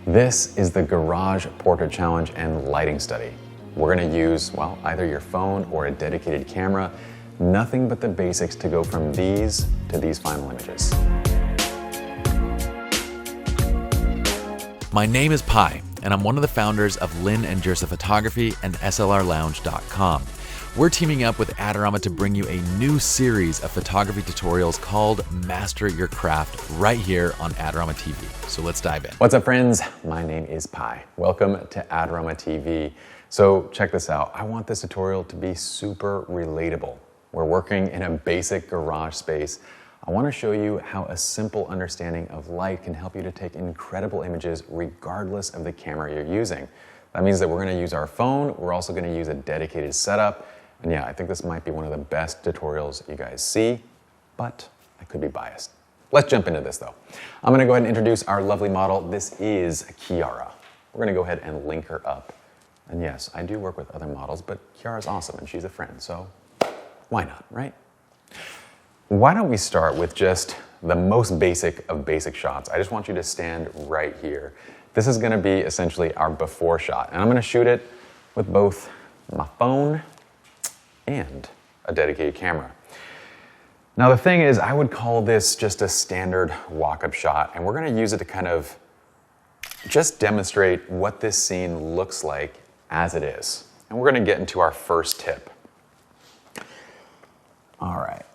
This is the Garage Portrait Challenge and Lighting Study. We're gonna use, well, either your phone or a dedicated camera, nothing but the basics to go from these to these final images. My name is Pi, and I'm one of the founders of Lynn and Jersa Photography and SLRLounge.com. We're teaming up with Adorama to bring you a new series of photography tutorials called Master Your Craft right here on Adorama TV. So let's dive in. What's up, friends? My name is Pi. Welcome to Adorama TV. So check this out. I want this tutorial to be super relatable. We're working in a basic garage space. I want to show you how a simple understanding of light can help you to take incredible images regardless of the camera you're using. That means that we're going to use our phone. We're also going to use a dedicated setup. And yeah, I think this might be one of the best tutorials you guys see, but I could be biased. Let's jump into this though. I'm going to go ahead and introduce our lovely model. This is Kiara. We're going to go ahead and link her up. And yes, I do work with other models, but Kiara's awesome and she's a friend, so why not, right? Why don't we start with just the most basic of basic shots. I just want you to stand right here. This is going to be essentially our before shot, and I'm going to shoot it with both my phone and a dedicated camera. Now the thing is, I would call this just a standard walk-up shot, and we're going to use it to kind of just demonstrate what this scene looks like as it is. And we're going to get into our first tip. All right.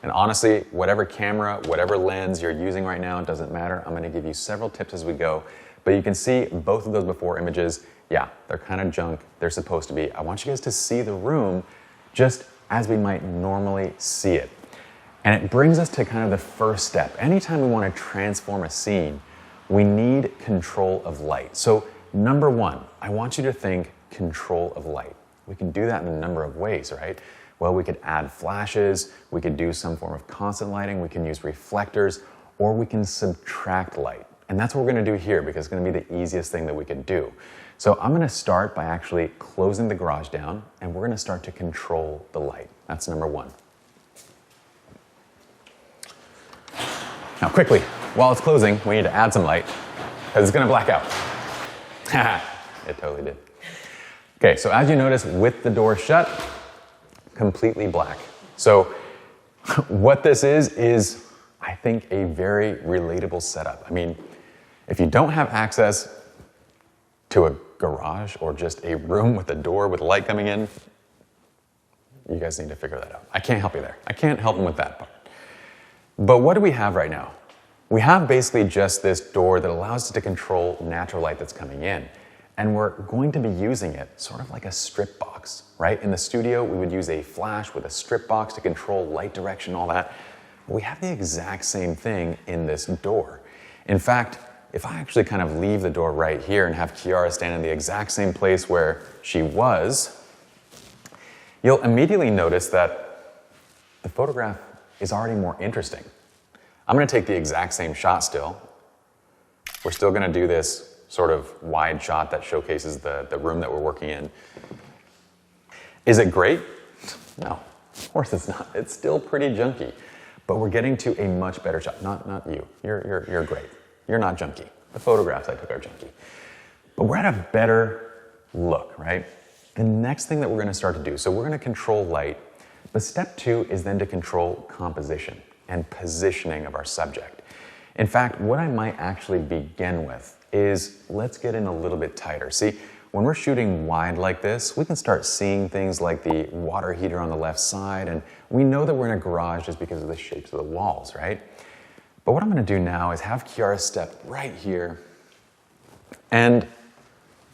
And honestly, whatever camera, whatever lens you're using right now, it doesn't matter. I'm going to give you several tips as we go, but you can see both of those before images. Yeah, they're kind of junk. They're supposed to be. I want you guys to see the room just as we might normally see it. And it brings us to kind of the first step. Anytime we want to transform a scene, we need control of light. So number one, I want you to think control of light. We can do that in a number of ways, right? Well, we could add flashes, we could do some form of constant lighting, we can use reflectors, or we can subtract light. And that's what we're going to do here because it's going to be the easiest thing that we could do. So I'm going to start by actually closing the garage down, and we're going to start to control the light. That's number one. Now quickly, while it's closing, we need to add some light because it's going to black out. Haha, it totally did. Okay, so as you notice, with the door shut, completely black. So what this is, I think, a very relatable setup. I mean, if you don't have access to a garage or just a room with a door with light coming in, you guys need to figure that out. I can't help you there. I can't help them with that part. But what do we have right now? We have basically just this door that allows us to control natural light that's coming in. And we're going to be using it sort of like a strip box, right? In the studio, we would use a flash with a strip box to control light direction, all that. We have the exact same thing in this door. In fact, if I actually kind of leave the door right here and have Kiara stand in the exact same place where she was, you'll immediately notice that the photograph is already more interesting. I'm going to take the exact same shot still. We're still going to do this sort of wide shot that showcases the room that we're working in. Is it great? No, of course it's not. It's still pretty junky, but we're getting to a much better shot. Not you. You're great. You're not junky. The photographs I took are junky. But we're at a better look, right? The next thing that we're going to start to do, so we're going to control light, but step two is then to control composition and positioning of our subject. In fact, what I might actually begin with is let's get in a little bit tighter. See, when we're shooting wide like this, we can start seeing things like the water heater on the left side, and we know that we're in a garage just because of the shapes of the walls, right? But what I'm going to do now is have Kiara step right here, and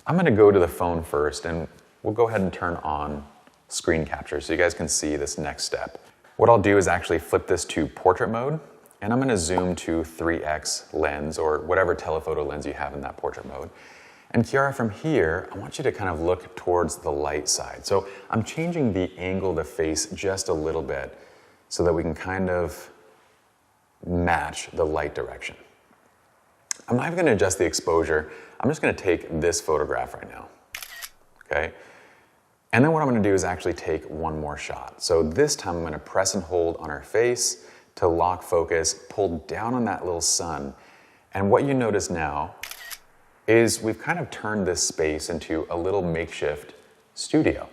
I'm going to go to the phone first, and we'll go ahead and turn on screen capture so you guys can see this next step. What I'll do is actually flip this to portrait mode, and I'm going to zoom to 3x lens or whatever telephoto lens you have in that portrait mode. And Kiara, from here, I want you to kind of look towards the light side. So I'm changing the angle of the face just a little bit so that we can kind of match the light direction. I'm not even going to adjust the exposure. I'm just going to take this photograph right now, okay? And then what I'm going to do is actually take one more shot. So this time I'm going to press and hold on her face to lock focus, pull down on that little sun. And what you notice now is we've kind of turned this space into a little makeshift studio.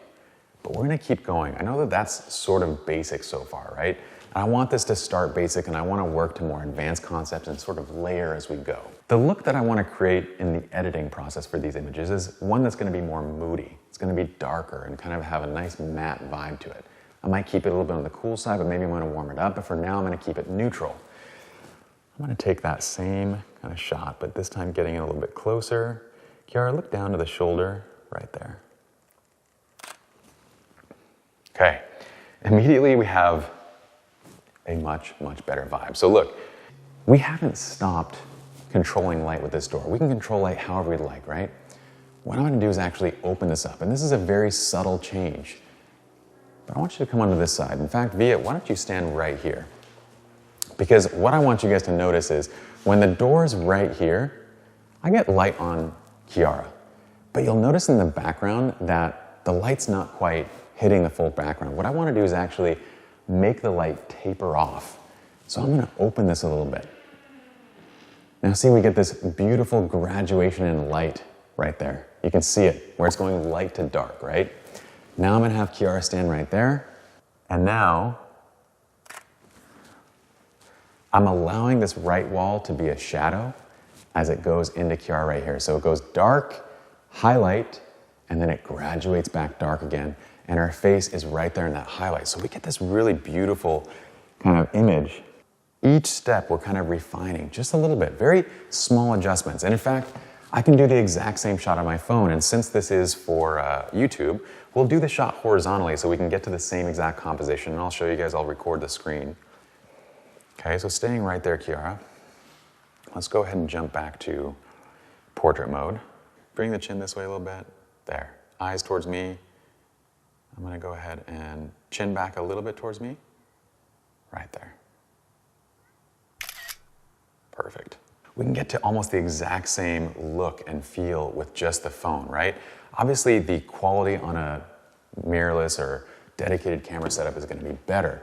But we're gonna keep going. I know that that's sort of basic so far, right? And I want this to start basic, and I wanna work to more advanced concepts and sort of layer as we go. The look that I wanna create in the editing process for these images is one that's gonna be more moody. It's gonna be darker and kind of have a nice matte vibe to it. I might keep it a little bit on the cool side, but maybe I wanna warm it up. But for now, I'm gonna keep it neutral. I'm gonna take that same kind of shot, but this time getting it a little bit closer. Kiara, look down to the shoulder right there. Okay, immediately we have a much, much better vibe. So look, we haven't stopped controlling light with this door. We can control light however we'd like, right? What I'm gonna do is actually open this up, and this is a very subtle change. But I want you to come onto this side. In fact, Via, why don't you stand right here? Because what I want you guys to notice is when the door's right here, I get light on Kiara. But you'll notice in the background that the light's not quite hitting the full background. What I want to do is actually make the light taper off. So I'm going to open this a little bit. Now see, we get this beautiful graduation in light right there. You can see it, where it's going light to dark, right? Now I'm going to have Kiara stand right there. And now I'm allowing this right wall to be a shadow as it goes into Kiara right here. So it goes dark, highlight, and then it graduates back dark again. And her face is right there in that highlight. So we get this really beautiful kind of image. Each step we're kind of refining just a little bit, very small adjustments. And in fact, I can do the exact same shot on my phone. And since this is for YouTube, we'll do the shot horizontally so we can get to the same exact composition. And I'll show you guys, I'll record the screen. Okay, so staying right there, Kiara. Let's go ahead and jump back to portrait mode. Bring the chin this way a little bit. There, eyes towards me. I'm gonna go ahead and chin back a little bit towards me. Right there. Perfect. We can get to almost the exact same look and feel with just the phone, right? Obviously, the quality on a mirrorless or dedicated camera setup is gonna be better,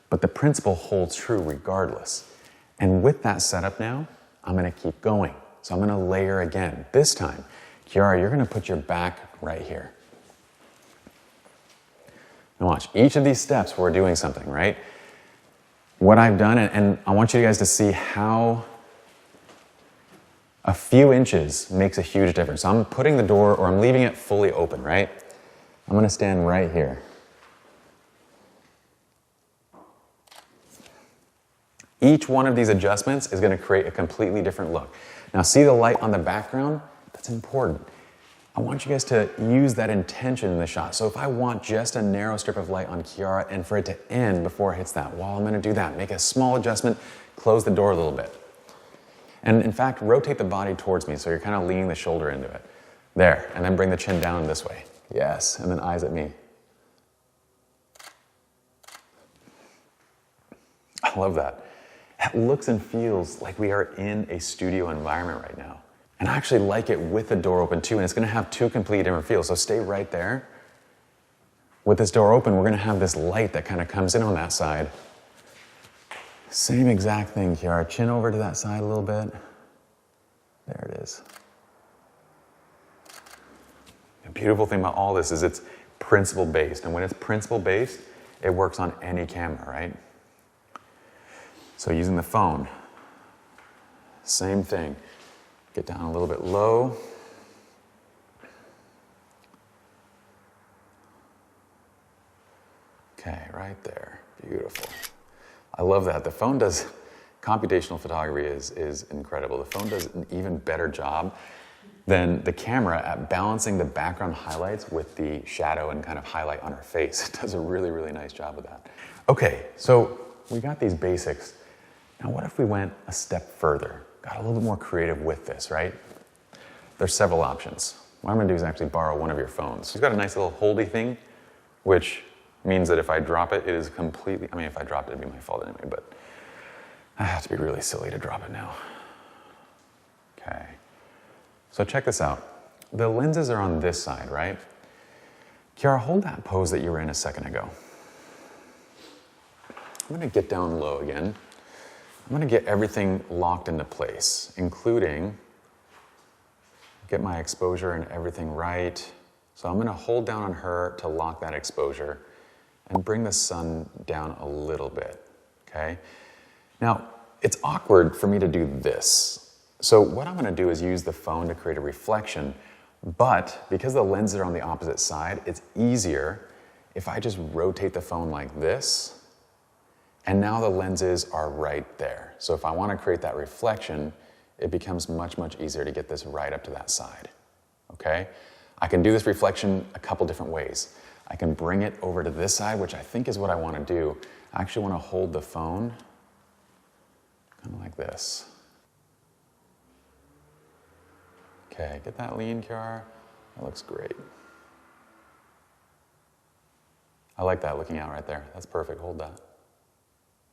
but the principle holds true regardless. And with that setup now, I'm gonna keep going. So I'm gonna layer again. This time, Kiara, you're gonna put your back right here. Now watch, each of these steps we're doing something, right? What I've done, and I want you guys to see how a few inches makes a huge difference. So I'm putting the door, or I'm leaving it fully open, right? I'm gonna stand right here. Each one of these adjustments is gonna create a completely different look. Now see the light on the background? That's important. I want you guys to use that intention in the shot. So if I want just a narrow strip of light on Kiara and for it to end before it hits that wall, I'm gonna do that. Make a small adjustment, close the door a little bit. And in fact, rotate the body towards me so you're kind of leaning the shoulder into it. There, and then bring the chin down this way. Yes, and then eyes at me. I love that. It looks and feels like we are in a studio environment right now. And I actually like it with the door open too, and it's gonna have two completely different feels. So stay right there. With this door open, we're gonna have this light that kind of comes in on that side. Same exact thing, Kiara. Chin over to that side a little bit. There it is. The beautiful thing about all this is it's principle-based. And when it's principle-based, it works on any camera, right? So using the phone, same thing. Get down a little bit low. Okay, right there. Beautiful. I love that. The phone does, computational photography is incredible. The phone does an even better job than the camera at balancing the background highlights with the shadow and kind of highlight on her face. It does a really, really nice job of that. Okay, so we got these basics. Now what if we went a step further? Got a little bit more creative with this, right? There's several options. What I'm gonna do is actually borrow one of your phones. It's got a nice little holdy thing, which means that if I drop it, it is completely, I mean, if I dropped it, it'd be my fault anyway, but I have to be really silly to drop it now. Okay, so check this out. The lenses are on this side, right? Kiara, hold that pose that you were in a second ago. I'm gonna get down low again. I'm gonna get everything locked into place, including get my exposure and everything right. So I'm gonna hold down on her to lock that exposure and bring the sun down a little bit, okay? Now, it's awkward for me to do this. So what I'm gonna do is use the phone to create a reflection, but because the lenses are on the opposite side, it's easier if I just rotate the phone like this, and now the lenses are right there. So if I wanna create that reflection, it becomes much, much easier to get this right up to that side, okay? I can do this reflection a couple different ways. I can bring it over to this side, which I think is what I wanna do. I actually wanna hold the phone kind of like this. Okay, get that lean, Kiara. That looks great. I like that looking out right there. That's perfect, hold that.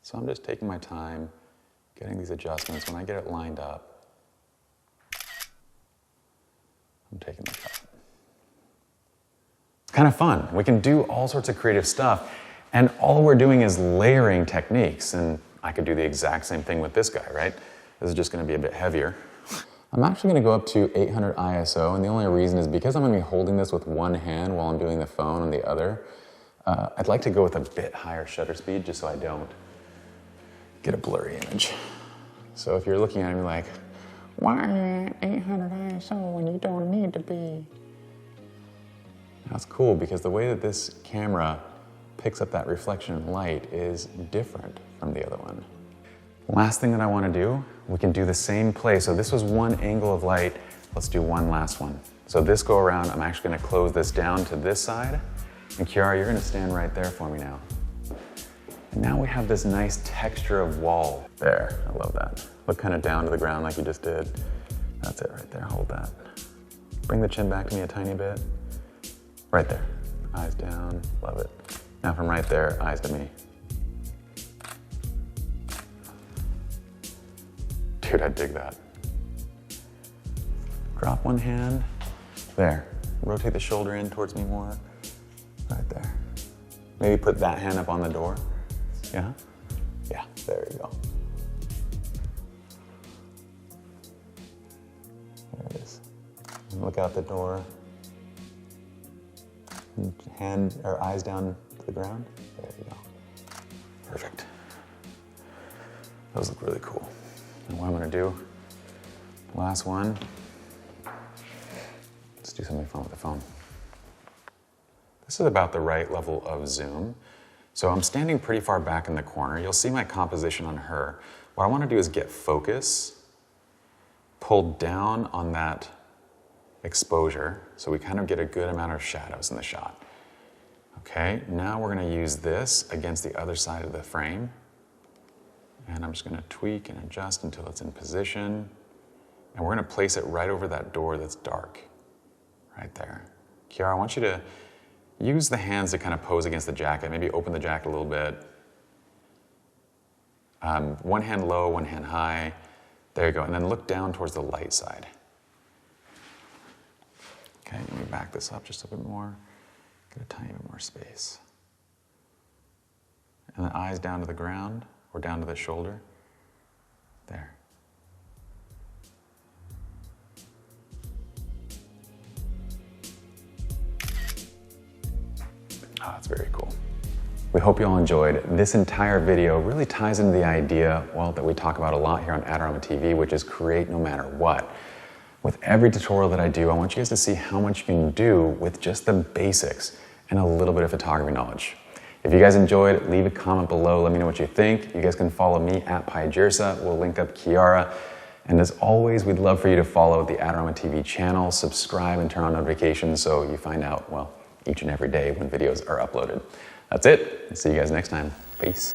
So I'm just taking my time, getting these adjustments. When I get it lined up, I'm taking the shot. It's kind of fun. We can do all sorts of creative stuff, and all we're doing is layering techniques, and I could do the exact same thing with this guy, right? This is just gonna be a bit heavier. I'm actually gonna go up to 800 ISO, and the only reason is because I'm gonna be holding this with one hand while I'm doing the phone on the other. I'd like to go with a bit higher shutter speed just so I don't get a blurry image. So if you're looking at me like, why are you at 800 ISO when you don't need to be? That's cool because the way that this camera picks up that reflection and light is different from the other one. Last thing that I want to do, we can do the same play. So this was one angle of light. Let's do one last one. So this go around, I'm actually going to close this down to this side. And Kiara, you're going to stand right there for me now. And now we have this nice texture of wall. There, I love that. Look kind of down to the ground like you just did. That's it right there, hold that. Bring the chin back to me a tiny bit. Right there, eyes down, love it. Now from right there, eyes to me. Dude, I dig that. Drop one hand, there. Rotate the shoulder in towards me more, right there. Maybe put that hand up on the door. Yeah? Yeah, there you go. There it is. Look out the door. Hand or eyes down to the ground. There you go. Perfect. Those look really cool. And what I'm gonna do, last one, let's do something fun with the phone. This is about the right level of zoom. So I'm standing pretty far back in the corner. You'll see my composition on her. What I wanna do is get focus, pull down on that exposure, so we kind of get a good amount of shadows in the shot. Okay, now we're gonna use this against the other side of the frame. And I'm just gonna tweak and adjust until it's in position. And we're gonna place it right over that door that's dark, right there. Kiara, I want you to use the hands to kind of pose against the jacket, maybe open the jacket a little bit. One hand low, one hand high. There you go, and then look down towards the light side. Okay, let me back this up just a bit more. Get a tiny bit more space. And then eyes down to the ground or down to the shoulder. There. Oh, that's very cool. We hope you all enjoyed. This entire video really ties into the idea, well, that we talk about a lot here on Adorama TV, which is create no matter what. With every tutorial that I do, I want you guys to see how much you can do with just the basics and a little bit of photography knowledge. If you guys enjoyed, leave a comment below. Let me know what you think. You guys can follow me at Pyjersa. We'll link up Kiara. And as always, we'd love for you to follow the Adorama TV channel, subscribe, and turn on notifications so you find out, well, each and every day when videos are uploaded. That's it. See you guys next time. Peace.